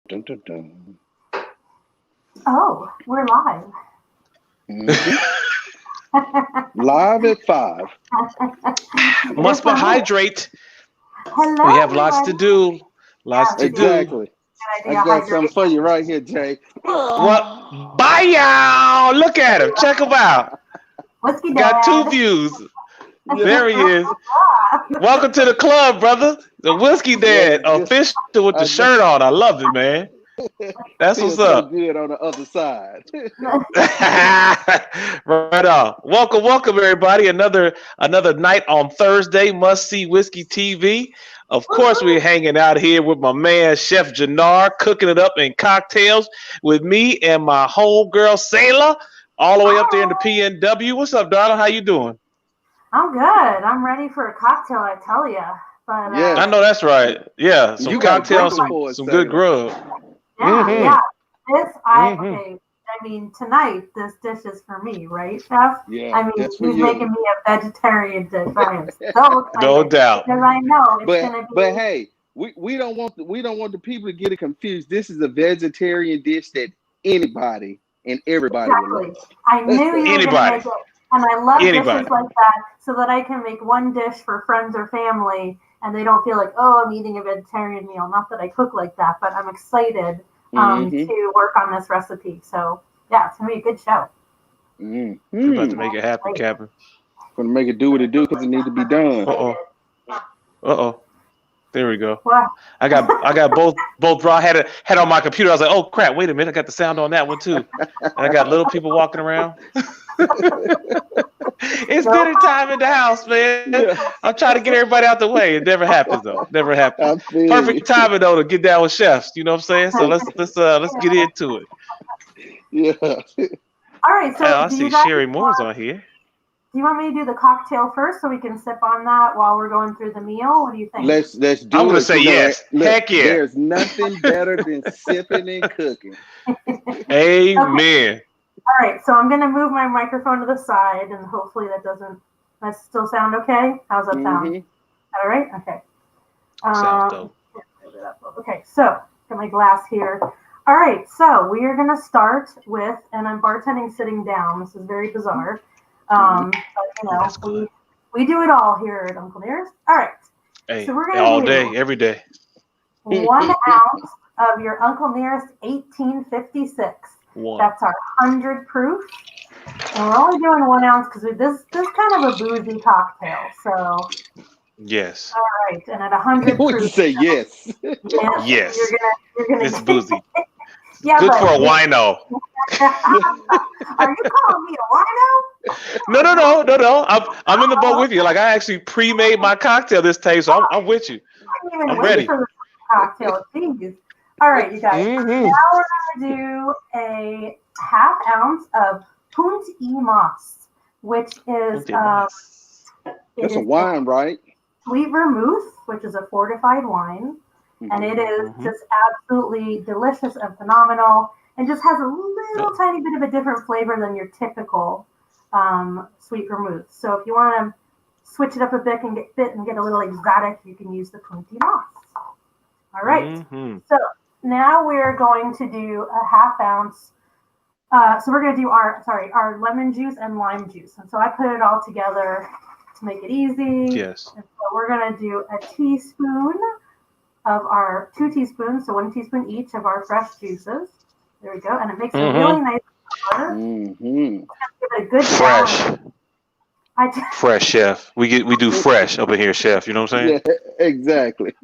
Dun, dun, dun. Oh, we're live. Mhm. Live at 5. Must hydrate. Hello, We have lots to everybody. do. Lots to do. Exactly. I got something for you right here, Jay. What? Bye, y'all. Look at him. Check him out. Whiskey Got Dad. 2 views. There he is. Welcome to the club, brother. The Whiskey Dad, official with the shirt on. I love it, man. That's what's Feels so up. good on the other side. Right on. Welcome, everybody. Another night on Thursday. Must see Whiskey TV. Of course, we're hanging out here with my man Chef Jernard, cooking it up in cocktails with me and my homegirl Sailor, all the way up there in the PNW. What's up, darling? How you doing? I'm good. I'm ready for a cocktail, I tell you. But Yeah. I know that's right. Yeah, some You got a cocktails, drink for us, some good Sailor. grub. yeah. This Mhm. okay. I mean, tonight this dish is for me, right, Chef? Yeah, I mean, that's for he's you. making me a vegetarian dish. I am so excited No doubt. because I know it's gonna be. But hey, we don't want the people to get it confused. This is a vegetarian dish that anybody and everybody will Exactly. love. I knew you were going to Anybody. make it. And I love Anybody. dishes like that so that I can make one dish for friends or family and they don't feel like, oh, I'm eating a vegetarian meal. Not that I cook like that, but I'm excited to work on this recipe. So, yeah, it's going to be a good show. We're about to make it happen, Captain. Gonna make it do what it do because it needs to be done. Uh-oh. There we go. Well, I got both raw had on my computer. I was like, oh crap, wait a minute, I got the sound on that one too. And I got little people walking around. It's dinner time in the house, man. Yeah. I'm trying to get everybody out the way. It never happens though. Never I happens. feel Perfect you. timing though to get down with chefs. You know what I'm saying? So let's get into it. Yeah. all right. So, I do see you guys Sherry Moore's on here. do you want me to do the cocktail first so we can sip on that while we're going through the meal? What do you think? Let's do it. I'm gonna say You know, yes. look, Heck yeah. There's nothing better than sipping and cooking. Amen. All right, so I'm going to move my microphone to the side, and hopefully that still sound okay? How's that sound? Mhm. All right? Okay. Sounds dope. Okay, so got my glass here. All right, so we are going to start with, and I'm bartending sitting down. This is very bizarre. But, That's good. we do it all here at Uncle Nearest. All right. Hey, So we're gonna all do day, every day. 1 ounce of your Uncle Nearest 1856. One. That's our 100 proof. And we're only doing 1 ounce because this is kind of a boozy cocktail. So, all Yes. right. And at 100 Would you proof, say yes? Yes. you're gonna It's boozy. Yeah, Good but for a wino. Are you calling me a wino? No. I'm in the boat with you. Like I actually pre-made my cocktail this time, so I'm with you. I didn't even I'm wait ready. for the cocktail. Jeez. All right, you guys. Mhm. Now we're gonna do a ½ ounce of Punt E Mas, which is That's a wine, right? sweet vermouth, which is a fortified wine, and it is just absolutely delicious and phenomenal, and just has a little tiny bit of a different flavor than your typical sweet vermouth. So if you want to switch it up a bit and get a little exotic, you can use the Punt E Mas. All right. So now we're going to do a ½ ounce. So we're going to do our lemon juice and lime juice. And so I put it all together to make it easy. Yes. And so we're going to do a teaspoon of our 2 teaspoons, so 1 teaspoon each of our fresh juices. There we go. And it makes a really nice color. Mm-hmm. Give it a good Fresh. balance. Fresh, chef. We do fresh over here, chef. You know what I'm saying? Yeah, exactly.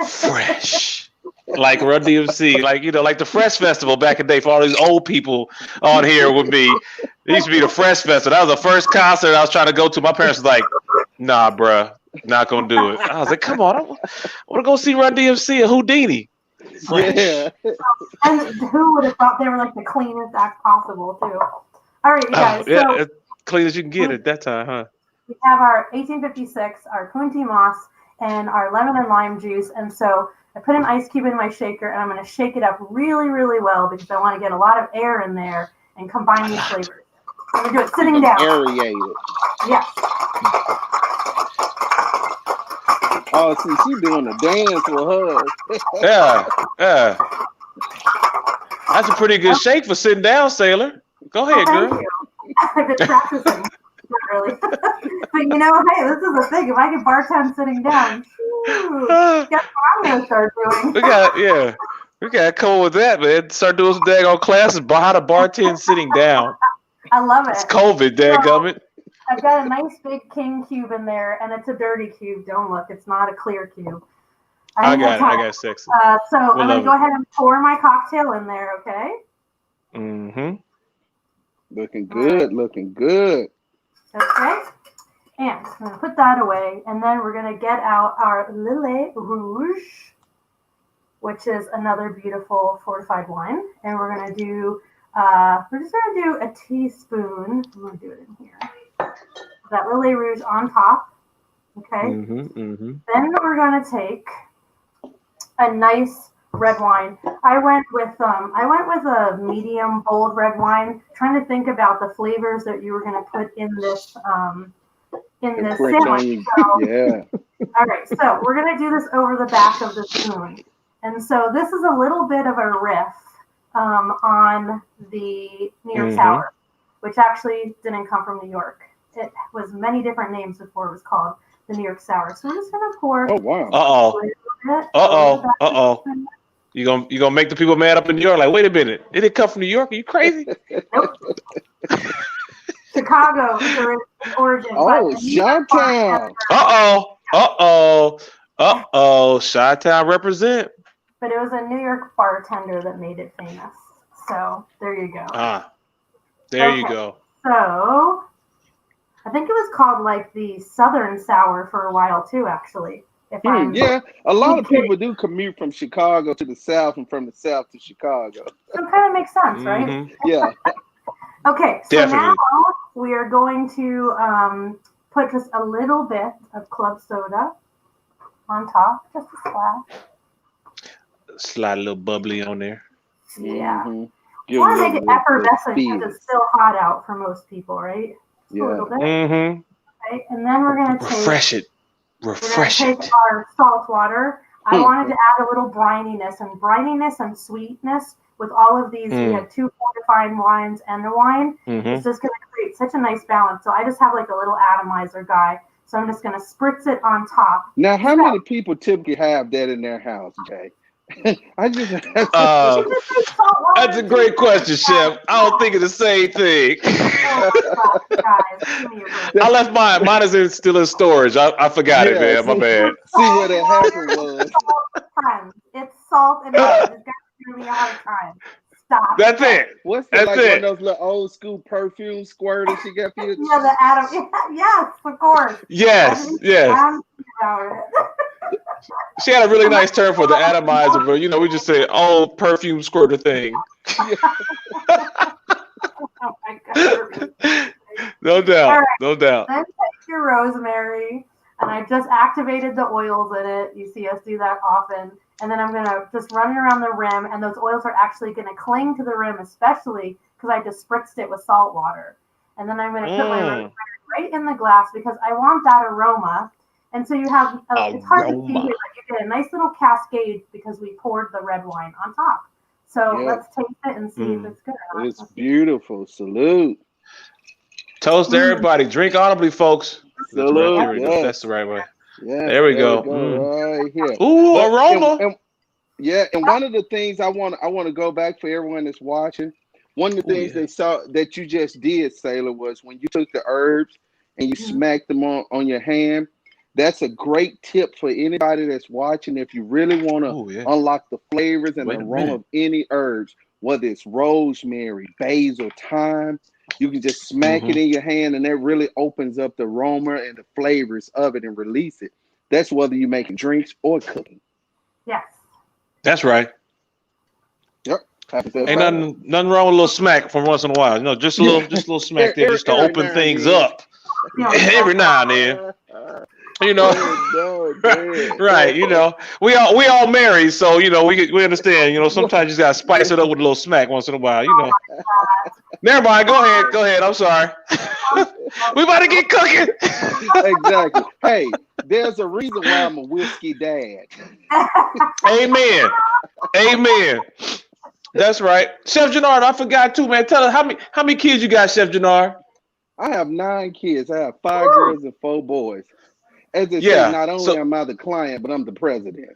Fresh. Like Run DMC, like the Fresh Festival back in the day for all these old people on here with me. It used to be the Fresh Festival. That was the first concert I was trying to go to. My parents was like, nah, bruh, not gonna do it. I was like, come on, I want to go see Run DMC and Houdini. Fresh. Yeah. And who would have thought they were like the cleanest act possible, too? All right, you guys. Yeah, So as clean as you can get at that time, huh? we have our 1856, our Punt E Mas, and our lemon and lime juice. And so I put an ice cube in my shaker, and I'm going to shake it up really, really well because I want to get a lot of air in there and combine these flavors. I'm going to do it sitting down. Aerate it. Yeah. Oh, see, she's doing a dance with her. Yeah. That's a pretty good shake for sitting down, Sailor. Go ahead, Thank girl. you. I've been practicing. Not really. But you know, hey, this is the thing. If I can bartend sitting down, guess what I'm going to start doing? We got to come up with that, man. Start doing some daggone classes. How to bartend sitting down. I love it. It's COVID, dadgummit. I've got a nice big king cube in there, and it's a dirty cube. Don't look. It's not a clear cube. I got it sexy. So I'm going to go ahead and pour my cocktail in there, okay? Mm-hmm. Looking good, looking good. Okay. And I'm going to put that away, and then we're going to get out our Lillet Rouge, which is another beautiful fortified wine. And we're going to do, we're just going to do a teaspoon. I'm going to do it in here. That Lillet Rouge on top. Okay. Then we're going to take a nice red wine. I went with a medium bold red wine, trying to think about the flavors that you were going to put in this sandwich. So, yeah. All right, so we're going to do this over the back of the spoon. And so this is a little bit of a riff on the New York Sour, which actually didn't come from New York. It was many different names before it was called the New York Sour. So we're just going to pour Oh, wow. You gonna make the people mad up in New York? Like, wait a minute, it didn't come from New York? Are you crazy? Nope. Chicago is the origin. Oh, Chi-Town. Chi-Town represent. But it was a New York bartender that made it famous. So there you go. There you go. So I think it was called like the Southern Sour for a while too, actually. Yeah, a lot of people do commute from Chicago to the South and from the South to Chicago. So it kind of makes sense, right? Yeah. Okay, so Definitely. now we are going to put just a little bit of club soda on top, just a splash. Slide a little bubbly on there. Yeah. Mm-hmm. You want to make it effervescent because it's still hot out for most people, right? Just a little bit. Okay, and then we're going to refresh it. We're going to take our salt water. I wanted to add a little brininess and sweetness with all of these. We had 2 fortified wines and the wine. It's just going to create such a nice balance. So I just have like a little atomizer guy. So I'm just going to spritz it on top. Now, how many people typically have that in their house, Jay? That's a great question, Chef. I don't think it's the same thing. I left mine. Mine is still in storage. I forgot it, man. My bad. See what that happened was. It's salt and water. It's got to be a hard time. Stop. That's it. What's that, like one of those little old school perfume squirters she got for you? Yeah, the atom. Yes, of course. Yes. She had a really nice term for the atomizer, but we just say old perfume squirter thing. Oh my God. No doubt. Right. No doubt. Then take your rosemary, and I just activated the oils in it. You see us do that often. And then I'm going to just run it around the rim, and those oils are actually going to cling to the rim, especially because I just spritzed it with salt water. And then I'm going to put my rosemary right in the glass because I want that aroma. And so you have, it's hard to see here, but you get a nice little cascade because we poured the red wine on top. So let's taste it and see if it's good or not. It's beautiful. Salute. Toast everybody. Drink audibly, folks. Salute. That's the right way. Yeah, there we go. Right here. Ooh, aroma. And one of the things I want to go back for everyone that's watching. One of the things they saw that you just did, Sailor, was when you took the herbs and you smacked them on your hand. That's a great tip for anybody that's watching. If you really want to unlock the flavors and the aroma of any herbs, whether it's rosemary, basil, thyme, you can just smack it in your hand, and that really opens up the aroma and the flavors of it and release it. That's whether you're making drinks or cooking. Yes. That's right. Yep. Ain't nothing wrong with a little smack from once in a while. Just a little smack there, just to open things up. Every now and then. Right? We all married, so we understand. Sometimes you just gotta spice it up with a little smack once in a while. Never mind. Go ahead. I'm sorry. We about to get cooking. Exactly. Hey, there's a reason why I'm a whiskey dad. Amen. That's right. Chef Jernard, I forgot too, man. Tell us how many kids you got, Chef Jernard? I have 9 kids. I have 5 girls and 4 boys. As they say, Yeah. not only So, am I the client, but I'm the president.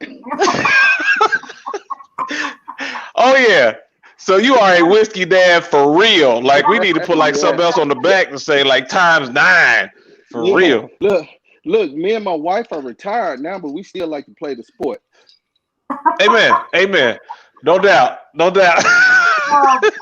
oh yeah. So you are a whiskey dad for real. Like we need to put like Yeah, something else on the back and say like ×9 for yeah. real. Look. Me and my wife are retired now, but we still like to play the sport. Amen. Amen. No doubt. No doubt. All right, let's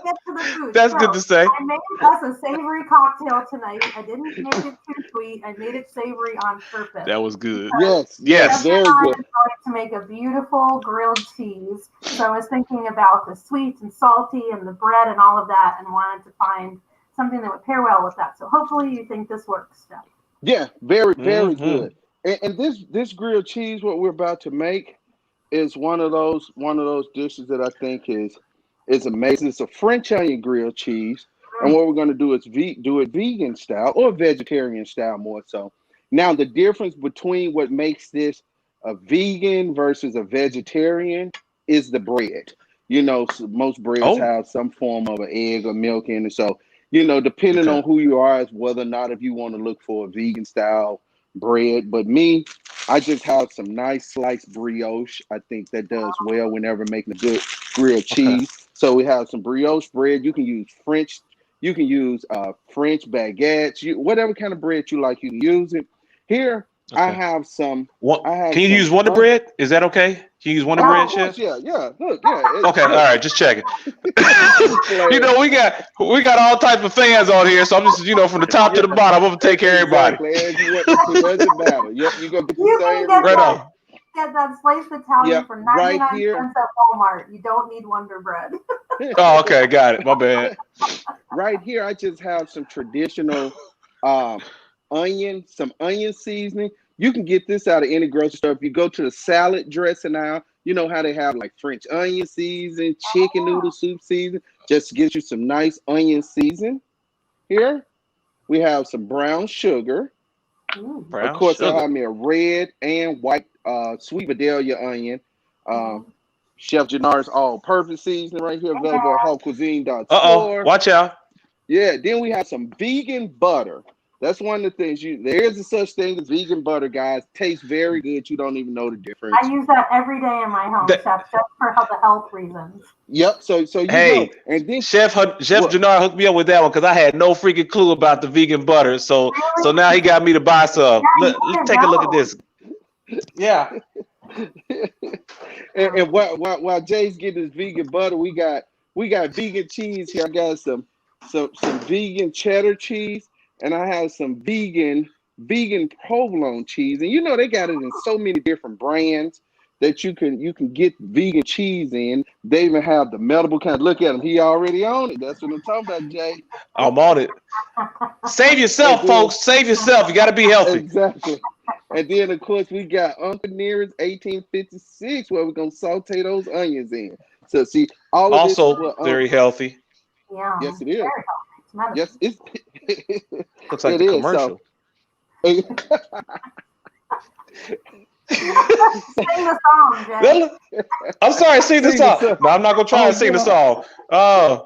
get to the food. That's So, good to say. I made us a savory cocktail tonight. I didn't make it too sweet. I made it savory on purpose. That was good. Yes, very I good. was going to make a beautiful grilled cheese. So I was thinking about the sweet and salty and the bread and all of that, and wanted to find something that would pair well with that. So hopefully you think this works, Steph. Yeah, very good. And this grilled cheese, what we're about to make, is one of those dishes that I think is amazing. It's a French onion grilled cheese, and what we're going to do is do it vegan style or vegetarian style more so. Now the difference between what makes this a vegan versus a vegetarian is the bread. You know, most breads have some form of an egg or milk in it, so you know, depending on who you are, is whether or not if you want to look for a vegan style bread. But me, I just have some nice sliced brioche. I think that does well whenever making a good grilled cheese. So we have some brioche bread. You can use French baguettes. Whatever kind of bread you like, you can use it. Here, I have some. Can you use Wonder Bread? Is that okay? Can you use Wonder Bread, Chef? Yeah. Look, Okay, all right, just checking. You know, we got all types of fans on here, so I'm just, from the top to the bottom, I'm gonna take care of everybody. Exactly. It doesn't matter. Yep, you're gonna get the same right on. Get that sliced Italian for 99 cents at Walmart. You don't need Wonder Bread. Oh, okay, got it. My bad. Right here, I just have some traditional onion seasoning. You can get this out of any grocery store. If you go to the salad dressing aisle, you know how they have like French onion season, chicken noodle soup season. Just to get you some nice onion season. Here, we have some brown sugar. Of course, I have me a red and white sweet Vidalia onion. Chef Jernard's all-purpose seasoning right here, available at hallcuisine.store. Watch out. Yeah, then we have some vegan butter. That's one of the things there is a such thing as vegan butter, guys. Tastes very good. You don't even know the difference. I use that every day in my home, Chef, just for the health reasons. Yep. So you know. And then Chef Jernard hooked me up with that one because I had no freaking clue about the vegan butter. So now he got me to buy some. Let's take a look at this. Yeah. and while Jay's getting his vegan butter, we got vegan cheese here. I got some vegan cheddar cheese. And I have some vegan provolone cheese, and they got it in so many different brands that you can get vegan cheese in. They even have the meltable kind. Look at him; he already on it. That's what I'm talking about, Jay. I'm on it. Save yourself, folks. Save yourself. You got to be healthy. Exactly. And then of course we got Uncle Nearest 1856, where we're gonna saute those onions in. So see, all of also this very healthy. Yeah. Yes, it is. Yes, it's. Looks like a commercial. Sing the song, Jay. I'm sorry, sing the song. No, I'm not gonna try and sing the song. But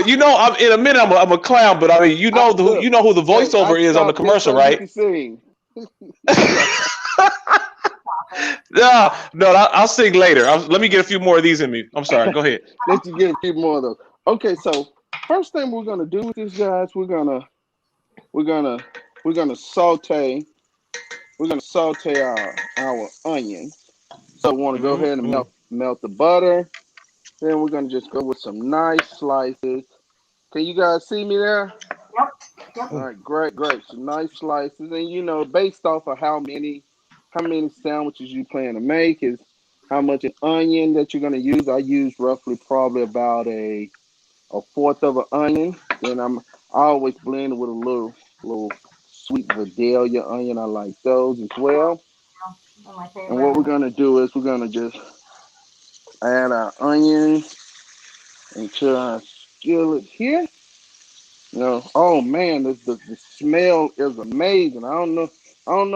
I'm in a minute. I'm a clown, but I mean, who the voiceover is on the commercial, right? No, I'll sing later. Let me get a few more of these in me. I'm sorry. Go ahead. Let you get a few more of those. Okay, so first thing we're gonna do with this, guys, we're gonna saute. We're gonna saute our onion. So we want to go ahead and melt the butter. Then we're gonna just go with some nice slices. Can you guys see me there? Yep. All right, great. Some nice slices, and based off of how many sandwiches you plan to make is how much an onion that you're gonna use. I use roughly probably about a fourth of an onion. Then I always blend it with a little sweet Vidalia onion. I like those as well. And what we're gonna do is we're gonna just add our onion into our skillet here. Oh man, the smell is amazing. I don't know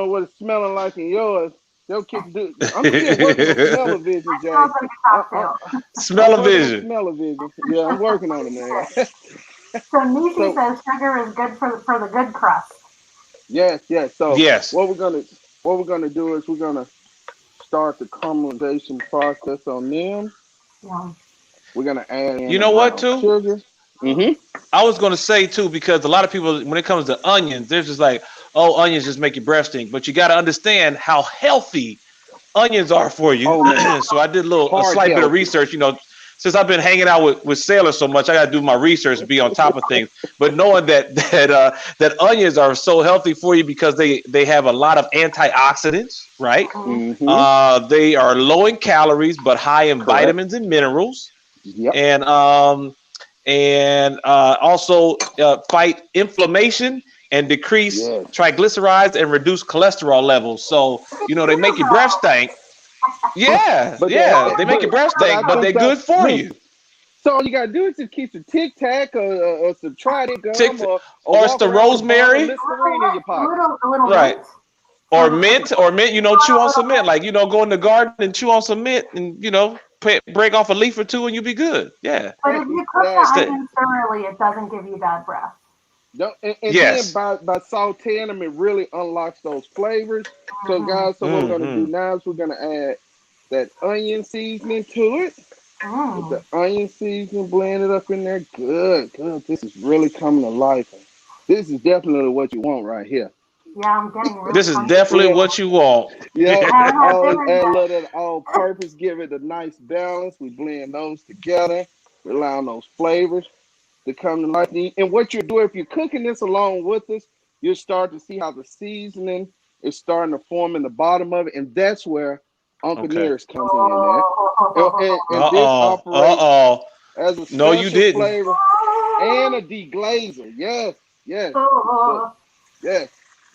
what it's smelling like in yours, They'll kick do. I'm still working on smell-o-vision, Jay. Sounds like a cocktail. Smell-o-vision. Smell-o-vision. Yeah, I'm working on it, man. So Nisi So- says sugar is good for the good crust. Yes. So Yes. what we're gonna do is we're gonna start the caramelization process on them. Yeah. We're gonna add in You know what, brown too? sugar. Mm-hmm. I was going to say, too, because a lot of people, when it comes to onions, they're just like, oh, onions just make your breath stink. But you got to understand how healthy onions are for you. Oh, man. So I did a Hard slight bit of healthy. research. Since I've been hanging out with sailors so much, I got to do my research and be on top of things. But knowing that onions are so healthy for you because they have a lot of antioxidants, right? Mm-hmm. They are low in calories but high in Correct. vitamins and minerals, Yep. and also fight inflammation and decrease Yes. triglycerides and reduce cholesterol levels. So they make your breath stink. Yeah, But they make your breath stink, but they're good for you. So all you gotta do is just keep some Tic Tac or some Trident gum or Or it's the rosemary. Listerine in your pocket. A little Right. mint. Or mint, chew on some mint. Like, go in the garden and chew on some mint and, break off a leaf or two and you'll be good. Yeah. But if you cook the onions thoroughly, it doesn't give you bad breath. And Yes. then by sauteing them, it really unlocks those flavors. So guys, what we're gonna do now is we're gonna add that onion seasoning to it. With the onion seasoning, blend it up in there. Good. This is really coming to life. This is definitely what you want right here. Yeah, I'm getting really This is hungry. definitely what you want. Yeah, Yeah. always add a little of that all-purpose, give it a nice balance. We blend those together, allowing those flavors to come to life. And what you do, if you're cooking this along with us, you'll start to see how the seasoning is starting to form in the bottom of it, and that's where Uncle Nearest comes in at. And this operates as a special flavor and a deglazer. Yes. Yes.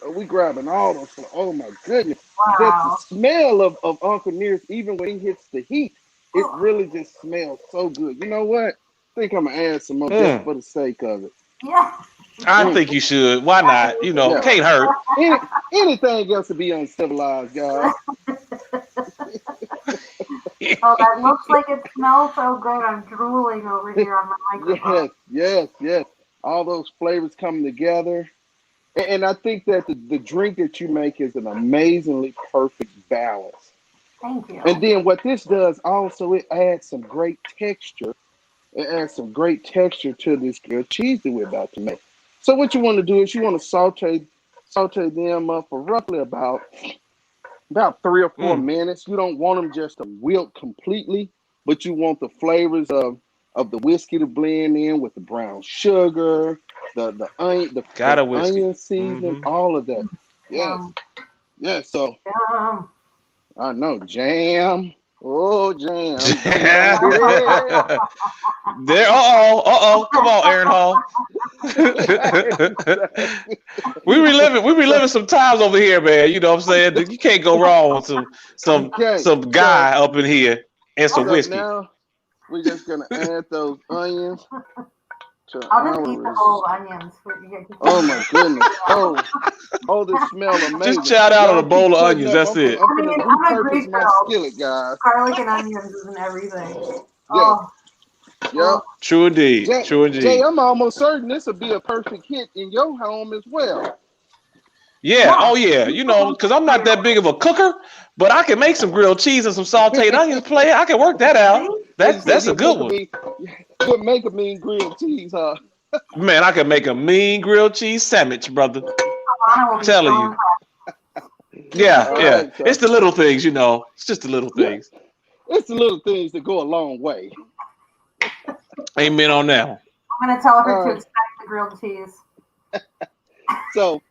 We grabbing all those. Oh my goodness. Wow. That's the smell of Uncle Nearest, even when he hits the heat, it really just smells so good. You know what? I think I'm gonna add some more just for the sake of it. Yeah. I think you should. Why not? Can't hurt. Anything else to be uncivilized, guys. Oh, that looks like it smells so good. I'm drooling over here on my microphone. Yes. All those flavors coming together. And I think that the drink that you make is an amazingly perfect balance. Thank you. And then what this does also, it adds some great texture. It adds some great texture to this grilled cheese that we're about to make. So what you want to do is you want to saute them up for roughly about 3 or 4 minutes. You don't want them just to wilt completely, but you want the flavors of the whiskey to blend in with the brown sugar, the onion seasoning, all of that. Yes. So I know jam. Oh, jam. There. Come on, Aaron Hall. we reliving some times over here, man. You know what I'm saying? You can't go wrong with some guy up in here and some whiskey. Now we're just gonna add those onions. I'll just eat the whole onions. Oh my goodness! Oh, this smell amazing. Just shout out on a bowl of onions. That's it. I'm a Greek girl. Skillet, guys. Garlic and onions is in everything. Yep. True indeed. Jay, I'm almost certain this will be a perfect hit in your home as well. Yeah. Oh yeah. Because I'm not that big of a cooker, but I can make some grilled cheese and some sauteed onions. I can work that out. That's a good one. Could make a mean grilled cheese, huh? Man, I can make a mean grilled cheese sandwich, brother. I'm telling you. Yeah. Right, so. It's the little things, It's just the little things. It's the little things that go a long way. Amen on that. I'm gonna tell her to expect the grilled cheese. So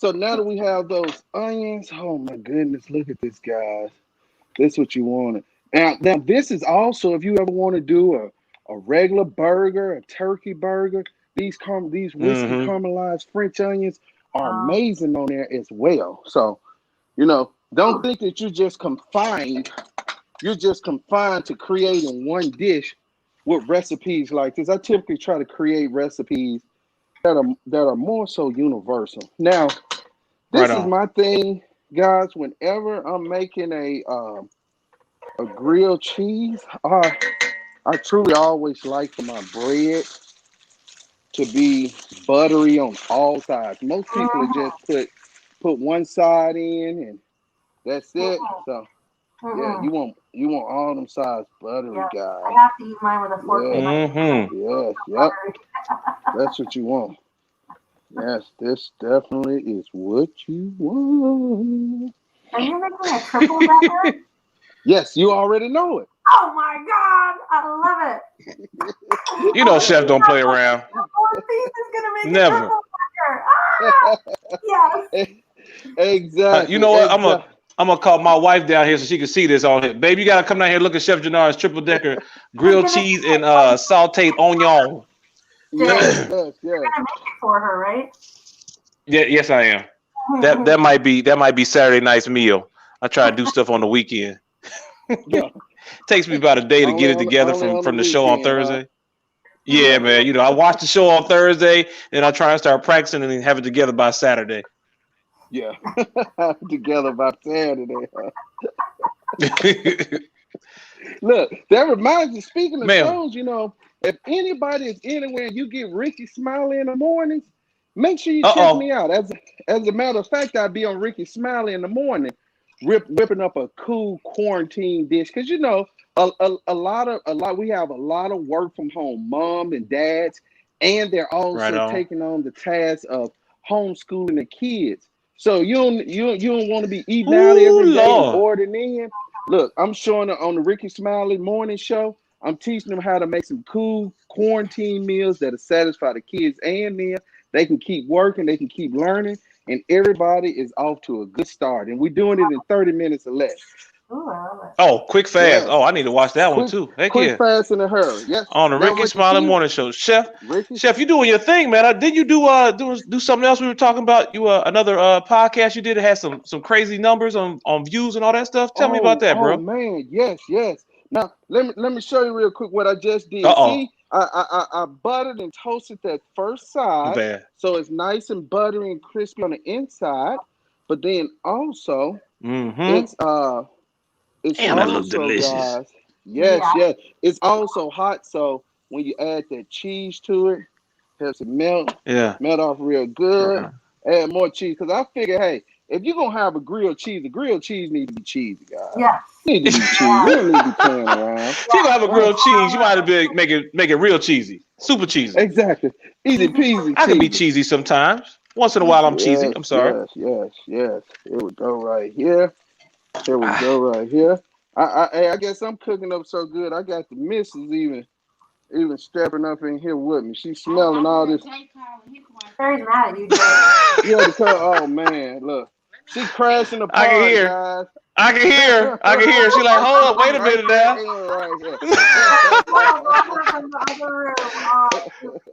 now that we have those onions, oh my goodness, look at this, guys. This is what you wanted. Now this is also, if you ever want to do a regular burger, a turkey burger, these whiskey caramelized French onions are amazing on there as well. So, don't think that you're just confined to creating one dish with recipes like this. I typically try to create recipes that are more so universal. Now, this is my thing guys, whenever I'm making a grilled cheese, I truly always like for my bread to be buttery on all sides. Most people are just put one side in and that's it. So yeah, you want all them sides buttery, Yeah. guys. I have to eat mine with a fork. Yes, yep. That's what you want. Yes, this definitely is what you want. Are you making a triple decker? Yes, you already know it. Oh my God, I love it. You know, chef don't play around. One piece is gonna make Never. a triple decker. Yes. Exactly. You know what? I'm gonna call my wife down here so she can see this on here. Baby, you gotta come down here and look at Chef Jernard's triple decker grilled cheese and sauteed onion. Yes. You're gonna make it for her, right? Yeah, yes, I am. That might be Saturday night's meal. I try to do stuff on the weekend. Yeah. Takes me about a day to get it together from the show on Thursday. Yeah, man. You know, I watch the show on Thursday, and I try and start practicing and have it together by Saturday. Yeah. Together by Saturday. Look, that reminds me, speaking of shows, you know, if anybody is anywhere and you get Ricky Smiley in the mornings, make sure you check me out. As a matter of fact, I'll be on Ricky Smiley in the morning, whipping up a cool quarantine dish. Because, you know, we have a lot of work from home, mom and dads, and they're also taking on the task of homeschooling the kids. So you don't want to be eating out every day and ordering in. Look, I'm showing it on the Ricky Smiley morning show. I'm teaching them how to make some cool quarantine meals that'll satisfy the kids and them. They can keep working, they can keep learning, and everybody is off to a good start. And we're doing it in 30 minutes or less. Ooh, I love it. Oh, quick fast. Yes. Oh, I need to watch that one too. Heck quick fast in a hurry. Yes. On the Ricky Smiley morning show. Chef, you doing your thing, man. Did you do something else we were talking about? You another podcast you did that had some crazy numbers on views and all that stuff? Tell me about that, bro. Oh man, yes. Now let me show you real quick what I just did. See, I buttered and toasted that first side, so it's nice and buttery and crispy on the inside. But then also, it's damn, that looks delicious. Guys, yes, it's also hot. So when you add that cheese to it, helps it melt off real good. Add more cheese because I figure, hey, if you're gonna have a grilled cheese needs to be cheesy, guys. Yeah. Need to be cheesy. You don't need to be playing around. If you're gonna have a grilled cheese, you might have to make it real cheesy, super cheesy. Exactly, easy peasy. I can be cheesy sometimes. Once in a while, I'm cheesy. I'm sorry. Yes. Here we go right here. I guess I'm cooking up so good. I got the missus even stepping up in here with me. She's smelling all this. Very mad at you, Jay. Oh man, look. She crashing the party, guys. I can hear. She's like, hold up, wait a minute now.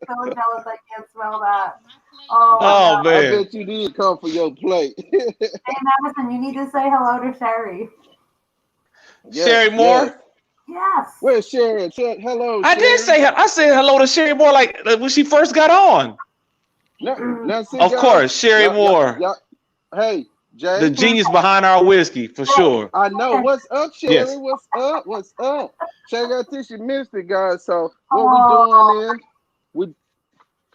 So jealous I can't smell that. Oh man. I bet you did come for your plate. Hey Madison, you need to say hello to Sherry. Yes, Sherry Moore? Yes. Where's Sherry? Hello, Sherry. I said hello to Sherry Moore like when she first got on. Of course, Sherry Moore. Hey, Jay. The genius behind our whiskey, for sure. I know. What's up, Sherry? Yes. What's up? Check out this. You missed it, guys. So what we doing is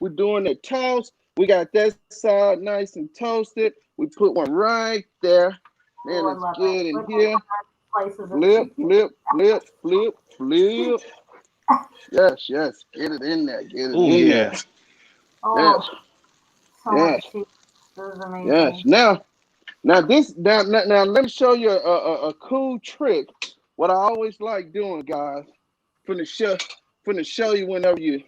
we're doing the toast. We got that side nice and toasted. We put one right there. Then let's get in here. Flip. Yes. Get it in there. There. Oh, yes. This is amazing. Yes. Now let me show you a cool trick. What I always like doing, guys, from the show you whenever you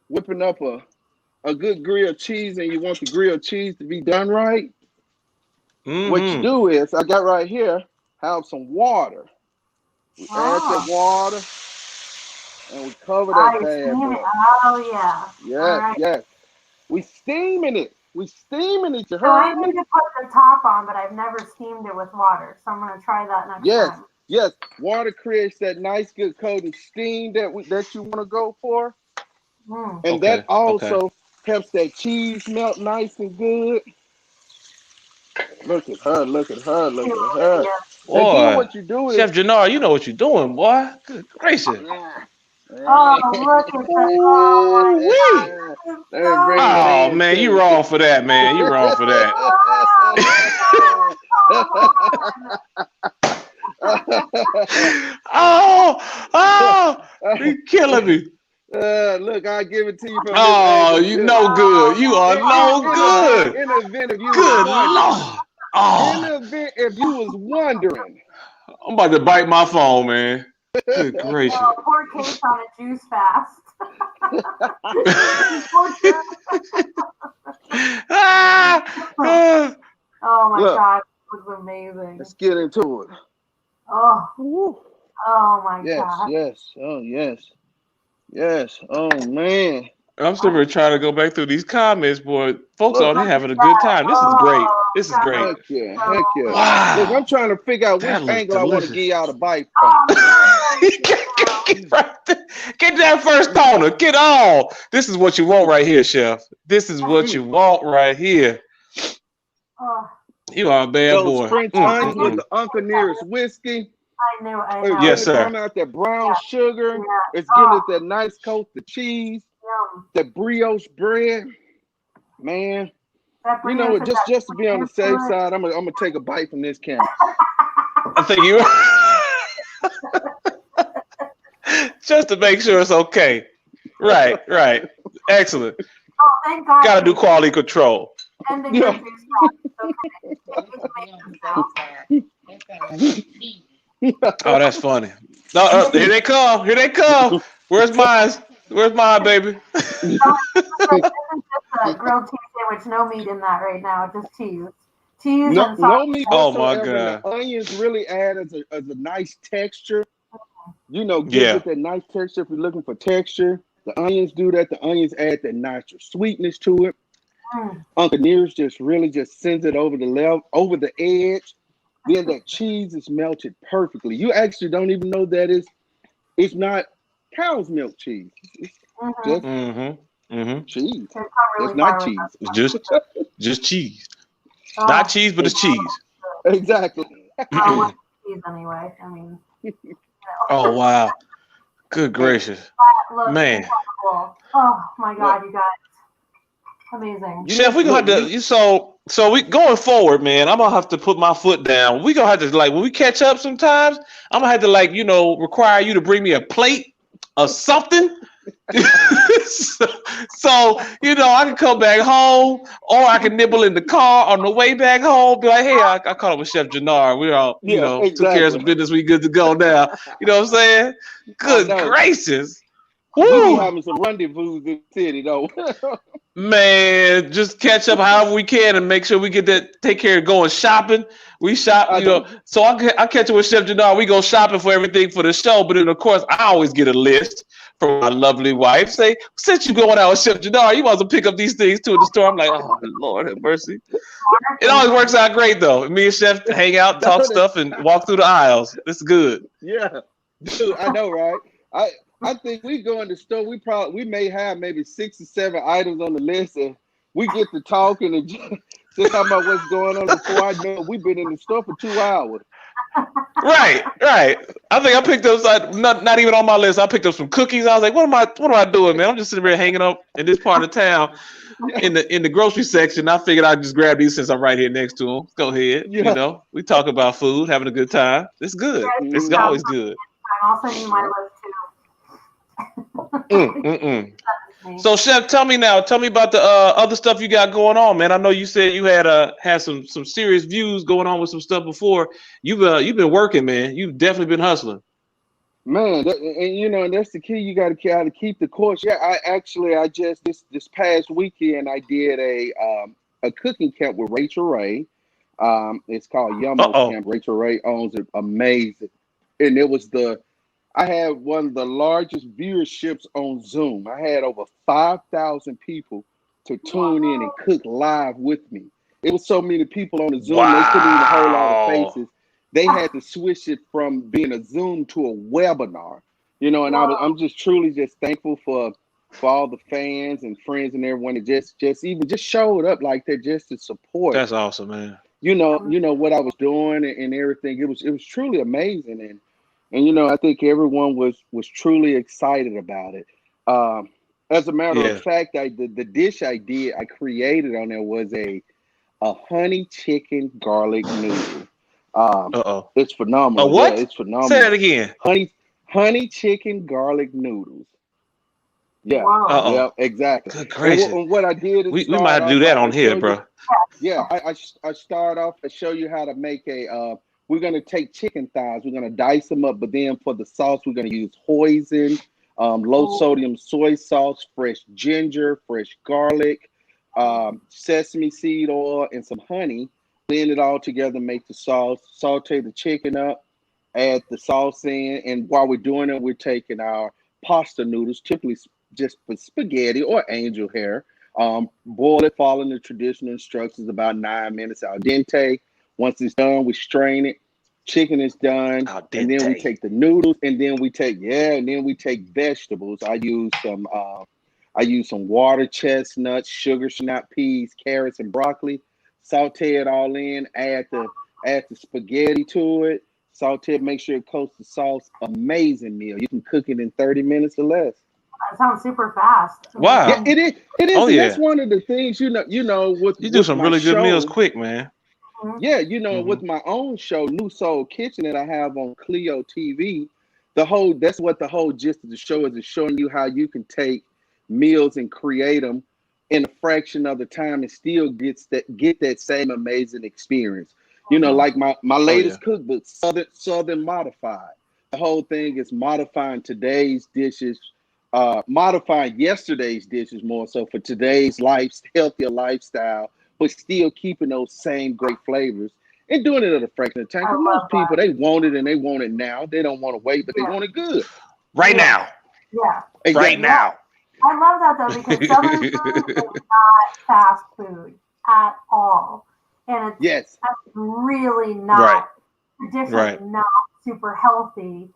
whipping up a good grilled cheese and you want the grilled cheese to be done right. What you do is I got right here. Have some water. We add the water and we cover that bad boy. Oh yeah. Yes. We steaming it. You heard so I need to put the top on, but I've never steamed it with water. So I'm gonna try that next time. Yes. Water creates that nice good coating steam that you want to go for. And that also helps that cheese melt nice and good. Look at her. Look at her. Look at her. Boy, Again, what you do Chef is. Jernard, you know what you're doing, boy. Good gracious. Oh, look at that. Oh, my Ooh-wee. God. Let me bring it Oh in man, to you you. wrong for that, man. You wrong for that. Oh, you killing me. Look, I'll give it to you from this Oh, angle you too. no good. You are no good. In the event if you was Good wondering. Lord. Oh, In the event if you was wondering. I'm about to bite my phone, man. Good gracious. Oh, poor Kate's on a juice fast. Oh my Look, God, it was amazing. let's get into it. Oh, Woo. oh my Yes, God. yes, oh yes, yes. Oh man. I'm still trying to go back through these comments, boy. Folks Look, on here having a good time. This is great. This is God, great. heck yeah, heck yeah. Look, I'm Wow. trying to figure out which That looks angle I want to delicious. give y'all the bite from. Get right there. Get that first corner. Get all. This is what you want right here, Chef. This is what you want right here. Oh, You are a bad Those boy. French onions with the Uncle Nearest whiskey. I know. It's Yes, really sir. coming out that brown sugar. Yeah. It's giving it that nice coat, the cheese, Yum. that brioche bread. Man, That you know what? brioche Just to be on the with that safe flavor. side, I'm gonna take a bite from this camera. I think you just to make sure it's okay. Right, right. Excellent. Oh, thank God. Gotta do quality control. Ending Yeah. your juice fast. Oh, that's funny. No, here they come. Here they come. Where's mine? Where's mine, baby? This is just a grilled cheese sandwich. No meat in that right now. Just cheese. Cheese No, and no sauce. meat Oh, my whatsoever. And God. the onions really add as a nice texture. You know, gives Yeah. it that nice texture if you're looking for texture. The onions do that. The onions add that natural sweetness to it. Mm. Uncle Nearest just really just sends it over the level, over the edge. Then that cheese is melted perfectly. You actually don't even know that it's not cow's milk cheese. It's just cheese. It's not really It's not far with cheese. It's just cheese. Oh, Not cheese, but it's cheese. Exactly. well, cheese anyway. I mean, you know. Oh wow. Good gracious. That looks Man. incredible. Oh my God, you guys. Amazing. Chef, we gonna have to so we going forward, man. I'm gonna have to put my foot down. We gonna have to when we catch up sometimes, I'm gonna have to require you to bring me a plate or something. so I can come back home, or I can nibble in the car on the way back home. Be like, hey, I caught up with Chef Jernard. We all took care of some business. We good to go now. You know what I'm saying? Good gracious. We Woo. be having some rendezvous in the city though. Man, just catch up however we can and make sure we get that. Take care of going shopping. We shop, So I catch up with Chef Jernard. We go shopping for everything for the show. But then, of course, I always get a list from my lovely wife. Say, since you going out with Chef Jernard, you want to pick up these things too at the store. I'm like, oh Lord have mercy. It always works out great though. Me and Chef hang out, talk stuff, and walk through the aisles. It's good. Yeah, dude, I know, right? I think we go in the store. We may have maybe 6 or 7 items on the list, and we get to talking and just talking about what's going on. Before I know, we've been in the store for 2 hours. Right. I think I picked up not even on my list. I picked up some cookies. I was like, what am I doing, man? I'm just sitting here hanging up in this part of town in the grocery section. I figured I'd just grab these since I'm right here next to them. Go ahead. Yeah. We talk about food, having a good time. It's good. It's always good. I'll send you my list too. So, Chef, tell me about the other stuff you got going on, man. I know you said you had some serious views going on with some stuff before. You've been working, man. You've definitely been hustling. Man, and that's the key. You got to keep the course. Yeah, I just this past weekend I did a cooking camp with Rachel Ray. It's called Yummo Camp. Rachel Ray owns it. Amazing, and it was I had one of the largest viewerships on Zoom. I had over 5,000 people to tune in and cook live with me. It was so many people on the Zoom, They couldn't even hold all the faces. They had to switch it from being a Zoom to a webinar. And I'm just truly just thankful for all the fans and friends and everyone that just showed up like that just to support. That's awesome, man. what I was doing and everything. It was truly amazing, and I think everyone was truly excited about it. Um, as a matter of Yeah. fact, the dish I created on there was a honey chicken garlic noodle. Um, Uh-oh. it's A phenomenal. Yeah, what? it's Say that phenomenal. again. Honey chicken garlic noodles. Yeah, Wow. yeah, Uh-oh. exactly. Good And gracious. what I did is We might start have to do off. that I on here, show you. bro. Yeah, I start off and show you how to make a. We're gonna take chicken thighs. We're gonna dice them up, but then for the sauce, we're gonna use hoisin, low Oh, sodium soy sauce, fresh ginger, fresh garlic, sesame seed oil, and some honey. Blend it all together, make the sauce. Saute the chicken up, add the sauce in, and while we're doing it, we're taking our pasta noodles, typically just for spaghetti or angel hair. Boil it following the traditional instructions, about 9 minutes al dente. Once it's done, we strain it. Chicken is done, Al and then we dente. take the noodles, and then we take vegetables. I use some water chestnuts, sugar snap peas, carrots, and broccoli. Saute it all in. Add the spaghetti to it. Saute it. Make sure it coats the sauce. Amazing meal. You can cook it in 30 minutes or less. that sounds super fast. Yeah, Wow. Amazing. Oh it is, and that's yeah. one of the things with You do with some my really good meals show. quick, man. Mhm. Yeah, Hmm. with my own show, New Soul Kitchen, that I have on Clio TV. That's what the whole gist of the show is showing you how you can take meals and create them in a fraction of the time and still get that same amazing experience. Mhm. Like my Oh yeah. latest cookbook, Southern Modified. The whole thing is modifying today's dishes, modifying yesterday's dishes more so for today's healthier lifestyle, but still keeping those same great flavors and doing it at a fraction of the time. I Because love most people, that. they want it and they want it now. They don't want to wait, but they Yeah. want it good. Right Yeah. now. Yeah. Right Exactly. Yeah. now. I love that though because Southern food is not fast food at all. And Yes. it's really Right. not traditionally Right. not super healthy.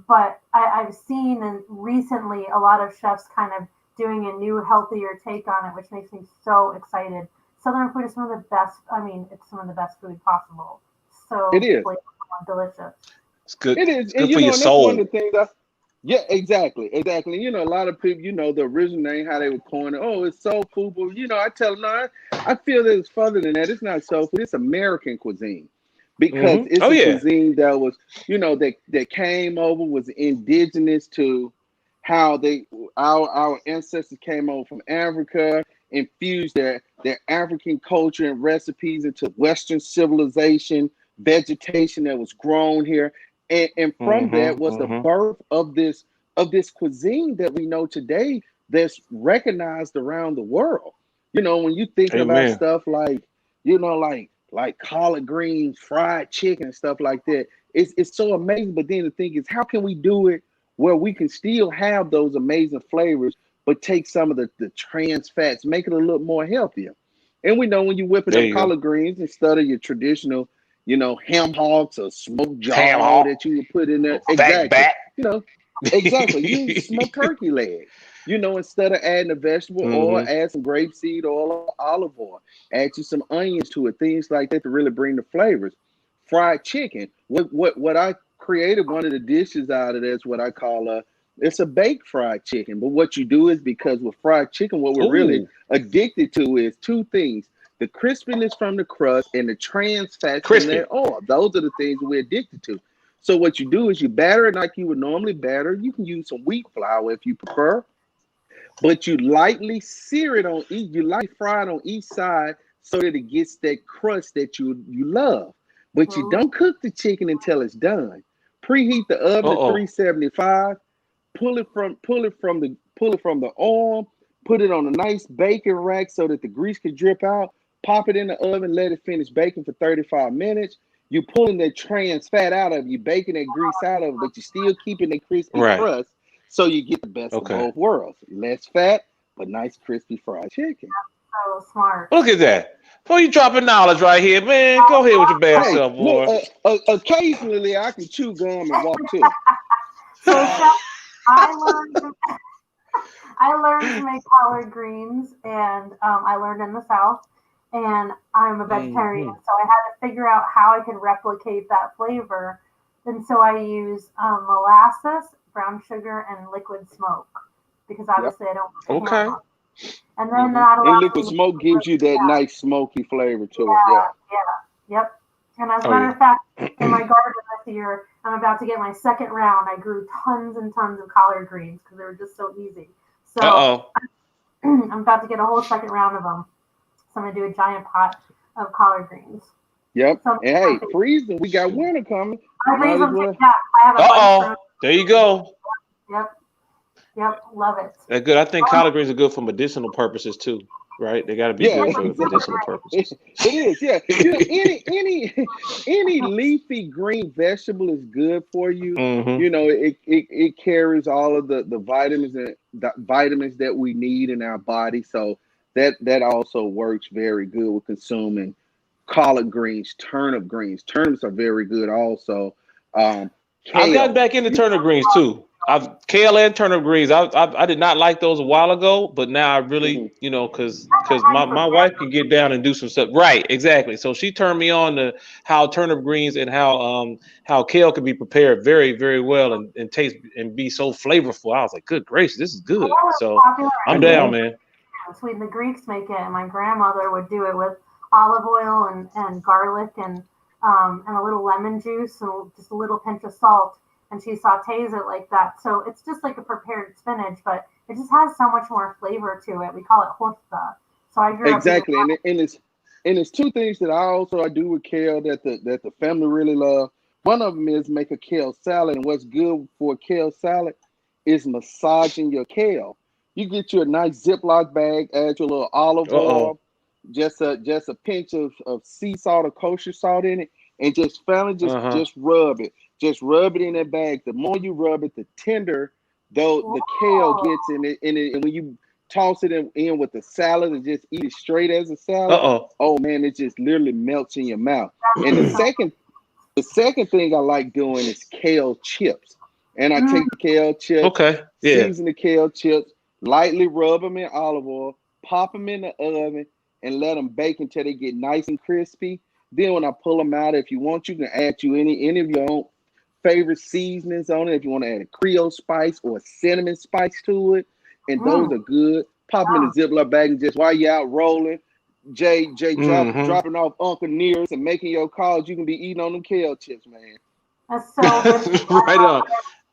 But I've seen and recently a lot of chefs kind of doing a new healthier take on it, which makes me so excited. Southern food is some of the best. I mean, it's some of the best food possible. It So is. flavorful and delicious. It's good. It is. It's And good for your and that's one soul. of the things yeah, exactly. Exactly. A lot of people, the original name, how they were coined, oh, it's soul food. But I tell them, no, I feel that it's further than that. It's not soul food, it's American cuisine. Because Hmm. it's Oh a yeah. cuisine that was, that came over, was indigenous to how our ancestors came over from Africa, infused their African culture and recipes into Western civilization, vegetation that was grown here. And from that Hmm. was the Hmm. birth of this cuisine that we know today, that's recognized around the world. When you thinking about Amen. stuff like collard greens, fried chicken, and stuff like that. It's so amazing. But then the thing is, how can we do it where we can still have those amazing flavors, but take some of the trans fats, make it a little more healthier? And we know when you're whipping There up you go. collard greens, instead of your traditional, ham hocks or smoked Ham jaw hock. that you would put in there. Or fat Exactly. back. You know, exactly. Use smoked turkey leg. Instead of adding a vegetable oil, Hmm. add some grapeseed oil or olive oil. Add you some onions to it, things like that to really bring the flavors. Fried chicken. What I created one of the dishes out of that's what I call it's a baked fried chicken. But what you do is, because with fried chicken, what we're really Ooh, addicted to is two things: the crispiness from the crust and the trans fats from crispy. that oil. Those are the things we're addicted to. So what you do is you batter it like you would normally batter. You can use some wheat flour if you prefer, but you lightly sear it on each, you lightly fry it on each side so that it gets that crust that you love. But you Ooh, don't cook the chicken until it's done. Preheat the oven to Uh-oh. 375. Pull it from the oil. Put it on a nice baking rack so that the grease can drip out. Pop it in the oven. Let it finish baking for 35 minutes. You pulling that trans fat out of it, you baking that grease out of it, but you're still keeping the crispy Right. crust, so you get the best of Okay. both worlds. Less fat, but nice crispy fried chicken. so smart. Look at that. Boy, you dropping knowledge right here, man. Go ahead with your bad Hey, self, look, boy. occasionally I can chew gum and walk too. So chef, I learned I learned to make collard greens, and I learned in the South. and I'm a vegetarian, so I had to figure out how I could replicate that flavor. And so I use molasses, brown sugar, and liquid smoke because obviously I don't put ham on. And then that allows liquid smoke gives you that nice smoky flavor to it. Yep. And as a matter of fact, in my garden this year, I'm about to get my second round. I grew tons and tons of collard greens because they were just so easy. So I'm about to get a whole second round of them. So I'm gonna do a giant pot of collard greens. Yep. So and hey, freezing. We got winter coming. I freeze them. Yeah, I have a bunch. There you go. Yep. Love it. They're good. I think collard greens are good for medicinal purposes too. Right? They got to be good for medicinal purposes. It is, yeah. You know, any leafy green vegetable is good for you. You know, it carries all of the vitamins and the vitamins that we need in our body. So that also works very good with consuming collard greens, turnip greens. Turnips are very good also. I've gotten back into turnip greens too. Kale and turnip greens. I did not like those a while ago, but now I really, you know, because my wife can get down and do some stuff. Right, exactly. So she turned me on to how turnip greens and how kale can be prepared very, very well and taste and be so flavorful. I was like, good gracious, this is good. So I'm down, man. Sweet, the Greeks make it, and my grandmother would do it with olive oil and garlic and a little lemon juice and just a little pinch of salt. And she sautés it like that. So it's just like a prepared spinach, but it just has so much more flavor to it. We call it horta. So I grew up exactly, and it's two things that I do with kale that the family really love. One of them is make a kale salad, and what's good for a kale salad is massaging your kale. You get you a nice Ziploc bag, add your little olive oil, just a pinch of sea salt or kosher salt in it, and just just rub it. Just rub it in that bag. The more you rub it, the tender the kale gets in it. And when you toss it in with the salad and just eat it straight as a salad, oh man, it just literally melts in your mouth. And the second thing I like doing is kale chips. And I take the kale chips, season the kale chips, lightly rub them in olive oil, pop them in the oven, and let them bake until they get nice and crispy. Then when I pull them out, if you want, you can add any of your own favorite seasonings on it. If you want to add a Creole spice or a cinnamon spice to it, and those are good. Pop them in a Ziploc bag, and just while you're out rolling, Jay dropping off Uncle Nearest and making your calls, you can be eating on them kale chips, man. That's so good. Right on.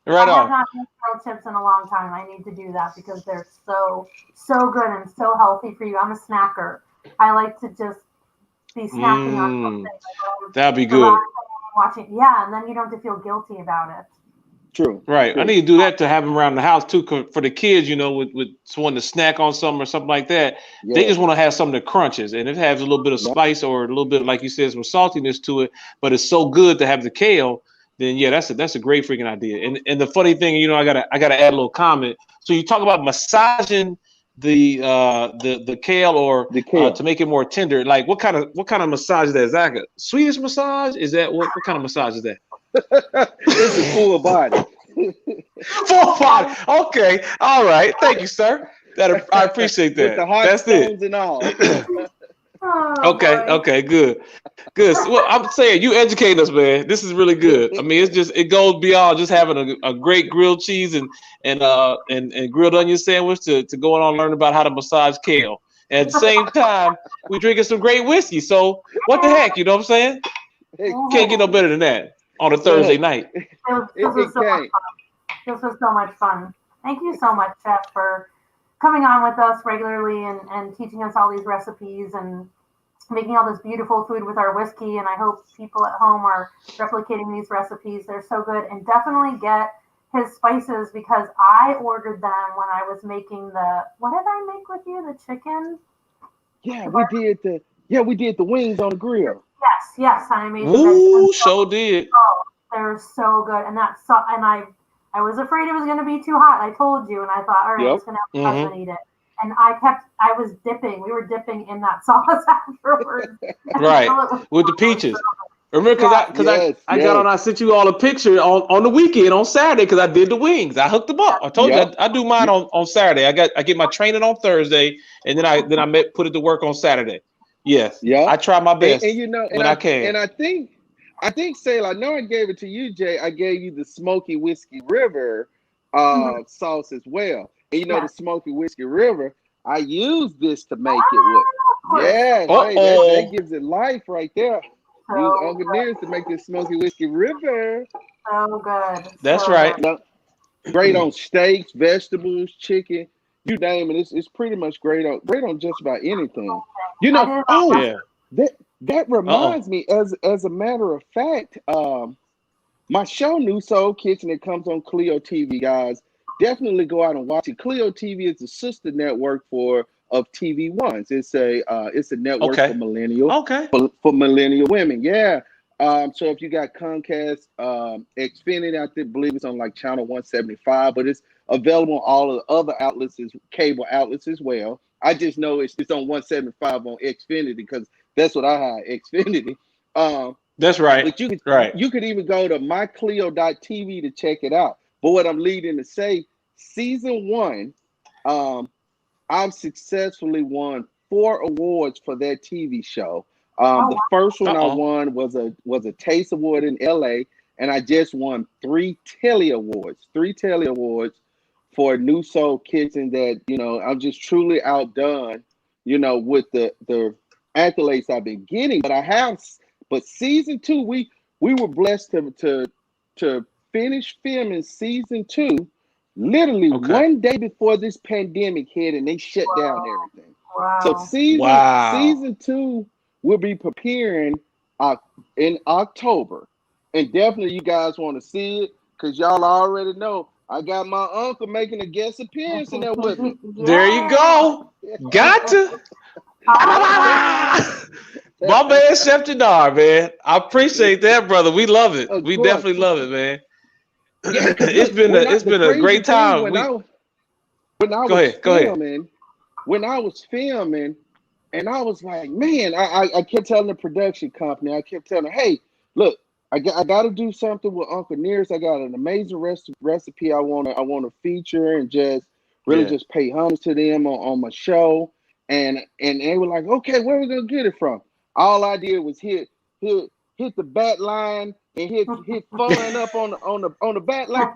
I have not eaten kale chips in a long time. I need to do that because they're so good and so healthy for you. I'm a snacker. I like to just be snacking on something. That'd be good. Watching, and then you don't have to feel guilty about it. True. Right. I need to do that to have them around the house too, for the kids, you know, with someone to snack on something or something like that. Yeah. They just want to have something that crunches, and it has a little bit of spice or a little bit, like you said, some saltiness to it. But it's so good to have the kale. Then that's a great freaking idea. And the funny thing, you know, I gotta add a little comment. So you talk about massaging the kale or to make it more tender. Like what kind of massage is that? Is that like a Swedish massage? Is that what kind of massage is that? It's a full body. Full body. Okay. All right. Thank you, sir. I appreciate that. With the heart stones and all. Okay. Good. Well, I'm saying you educate us, man. This is really good. I mean, it goes beyond just having a great grilled cheese and grilled onion sandwich to going on and learn about how to massage kale. And at the same time, we're drinking some great whiskey. So what the heck, you know what I'm saying? Can't get no better than that on a Thursday night. This was so much fun. Thank you so much, Chef, for coming on with us regularly and teaching us all these recipes and making all this beautiful food with our whiskey. And I hope people at home are replicating these recipes. They're so good. And definitely get his spices because I ordered them when I was making what did I make with you? The chicken? Yeah, we did the wings on the grill. Yes. I made did. They're so good. And I was afraid it was going to be too hot. I told you, and I thought, all right, I'm just going to have my husband eat it. And I was dipping. We were dipping in that sauce afterwards. Right, with the peaches. Remember, because I got on, I sent you all a picture on the weekend on Saturday because I did the wings. I hooked them up. I told you I do mine on Saturday. I get my training on Thursday, and then I put it to work on Saturday. Yes. Yeah. I try my best and you know, when I can. And I think, Sailor, I know I gave it to you, Jay. I gave you the Smoky Whiskey River sauce as well. And you know, the Smoky Whiskey River, I use this to make it with. Yeah, that gives it life right there. Use Uncle Nearest to make this Smoky Whiskey River. So good. That's so right. Good. Great on steaks, vegetables, chicken, you name it. It's pretty much great on just about anything. You know. That reminds me. As a matter of fact, my show New Soul Kitchen, it comes on Clio TV, guys. Definitely go out and watch it. Clio TV is the sister network of TV Ones. It's a network for millennial for millennial women. Yeah. So if you got Comcast, Xfinity, I think, believe it's on like channel 175, but it's available on all of the other outlets, cable outlets as well. I just know it's on 175 on Xfinity because that's what I have, Xfinity. That's right. But you could even go to mycleo.tv to check it out. But what I'm leading to say, season 1, I've successfully won 4 awards for that TV show. The first one I won was a Taste Award in LA, and I just won 3 Telly Awards for New Soul Kitchen that, you know, I'm just truly outdone, you know, with the accolades I've been getting. But season 2, we were blessed to finish filming season 2 literally one day before this pandemic hit and they shut down everything. Wow. So season 2 will be preparing in October. And definitely you guys want to see it because y'all already know I got my uncle making a guest appearance in there with me. There you go. Got to. My man, Chef Jernard, man. I appreciate that, brother. We love it. We definitely love it, man. Yeah, it's been a great time. When I was filming, and I was like, man, I kept telling the production company, I kept telling them, hey, look, I got to do something with Uncle Nearest. I got an amazing recipe I want to feature and just really just pay homage to them on my show. And they were like, okay, where are we gonna get it from? All I did was hit the bat line and hit fun up on the bat line.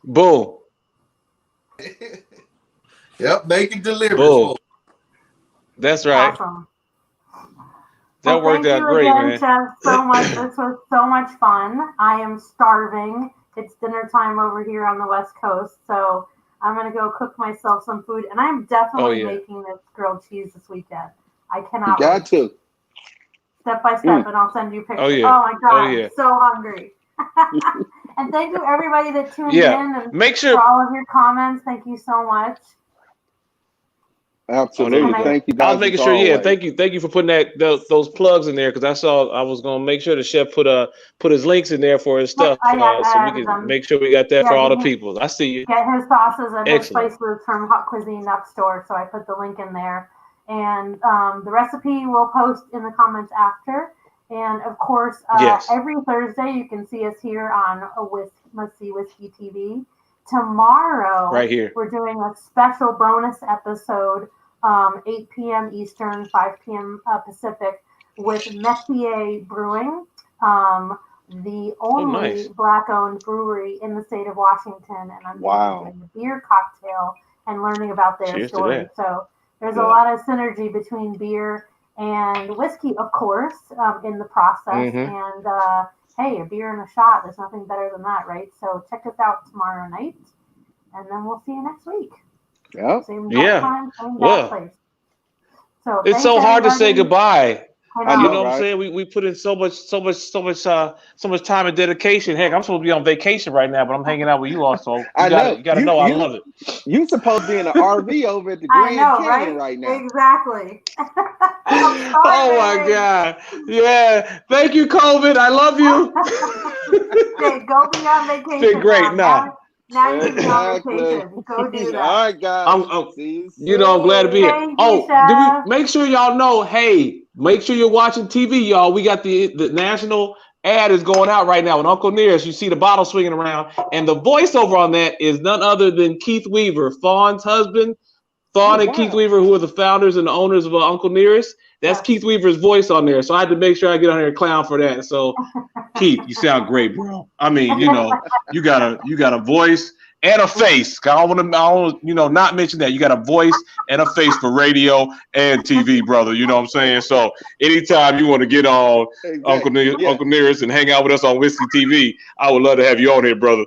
Boom. Yep, make it deliver. Boom. That's right. Awesome. That worked out great, again, man. Chef, so much. This was so much fun. I am starving. It's dinner time over here on the West Coast, so I'm gonna go cook myself some food, and I'm definitely making this grilled cheese this weekend. I cannot. You got to. Step by step, and I'll send you pictures. Oh, yeah. Oh my God, I'm so hungry. And thank you everybody that tuned in and make sure for all of your comments. Thank you so much. Absolutely. Thank you guys. I was making sure. Yeah, thank you for putting those plugs in there because I was gonna make sure the chef put his links in there for his stuff so we can make sure we got that for all the people. I see you. Get his sauces and his spice foods from Hot Cuisine Nut Store, so I put the link in there. And the recipe we'll post in the comments after. And of course, every Thursday you can see us here on Must See Whiskey TV. Tomorrow, right here, we're doing a special bonus episode, 8 p.m. Eastern, 5 p.m. Pacific, with Messier Brewing, the only Black-owned brewery in the state of Washington. And I'm doing a beer cocktail and learning about their story. So there's a lot of synergy between beer and whiskey, of course, in the process. And hey, a beer and a shot, there's nothing better than that, right? So check us out tomorrow night, and then we'll see you next week. Same time, same place. So it's so hard to say goodbye. I know. You know what I'm saying? We put in so much time and dedication. Heck, I'm supposed to be on vacation right now, but I'm hanging out with you all. So you gotta know I love it. You supposed to be in an RV over at the Grand Canyon right now. Exactly. Oh my God. Yeah. Thank you, COVID. I love you. Okay, go be on vacation. Been great. Now you can go on vacation. Go do that. All right, guys. I'm glad to be here. Make sure y'all know, hey, make sure you're watching TV, y'all. We got the national ad is going out right now with Uncle Nearest. You see the bottle swinging around. And the voiceover on that is none other than Keith Weaver, Fawn's husband. Thawne and wow. Keith Weaver, who are the founders and the owners of Uncle Nearest. That's Keith Weaver's voice on there. So I had to make sure I get on here and clown for that. So Keith, you sound great, bro. I mean, you know, you got a voice and a face. I don't want to, not mention that. You got a voice and a face for radio and TV, brother. You know what I'm saying? So anytime you want to get on Uncle Nearest and hang out with us on Whiskey TV, I would love to have you on here, brother.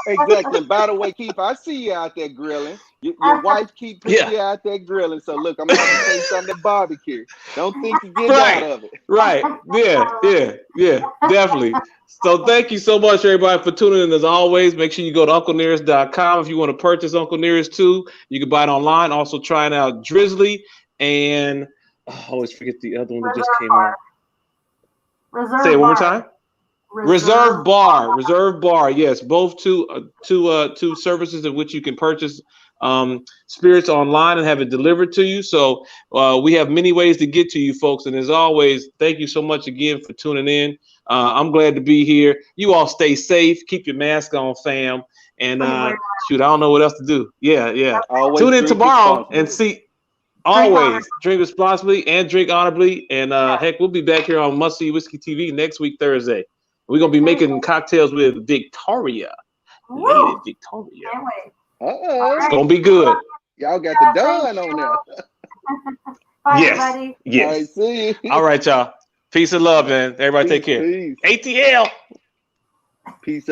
Exactly. And by the way, Keith, I see you out there grilling. Your wife keep putting you out there grilling. So look, I'm going to say something to barbecue. Don't think you get out of it. Right. Yeah, definitely. So thank you so much, everybody, for tuning in. As always, make sure you go to UncleNearest.com if you want to purchase Uncle Nearest 2. You can buy it online. Also trying out Drizzly and I always forget the other one that just came out. Say it one more time. Reserve Bar. Yes, both two services in which you can purchase spirits online and have it delivered to you. So we have many ways to get to you folks. And as always, thank you so much again for tuning in. I'm glad to be here. You all stay safe. Keep your mask on, fam. And shoot, I don't know what else to do. Yeah. Always tune in tomorrow and see. Always drink responsibly and drink honorably. And heck, we'll be back here on Must See Whiskey TV next week, Thursday. We're going to be making cocktails with Victoria. Lady Victoria. Can't wait. It's going to be good. Y'all got the done on there. Bye, Yes. everybody. Yes. All right, see you. All right, y'all. Peace and love, man. Everybody take care. Peace. ATL. Peace up.